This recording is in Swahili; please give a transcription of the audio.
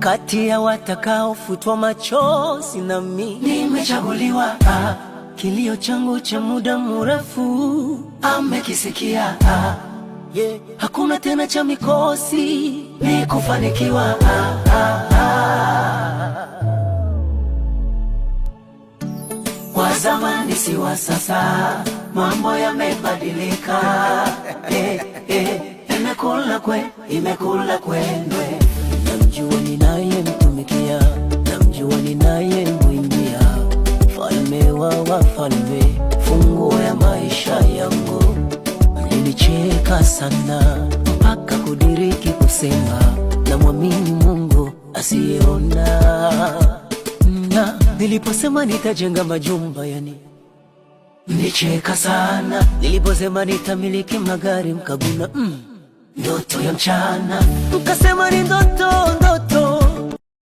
kati ya watakaofutwa machozi nami nimechaguliwa. Kilio changu cha muda mrefu amekisikia. Hakuna tena cha mikosi, ni kufanikiwa. Wa zamani si wa sasa, mambo yamebadilika. Imekula kwendwe. Namjua ninayemtumikia, namjua ninayemwimbia, Mfalme wa wafalme, funguo ya maisha yangu. Mlinicheka sana mpaka kudiriki kusema namwamini Mungu asiyeona. Na niliposema nitajenga majumba, yani mlicheka sana. Niliposema nitamiliki magari, mkaguna ndoto ya mchana. Mkasema ni ndoto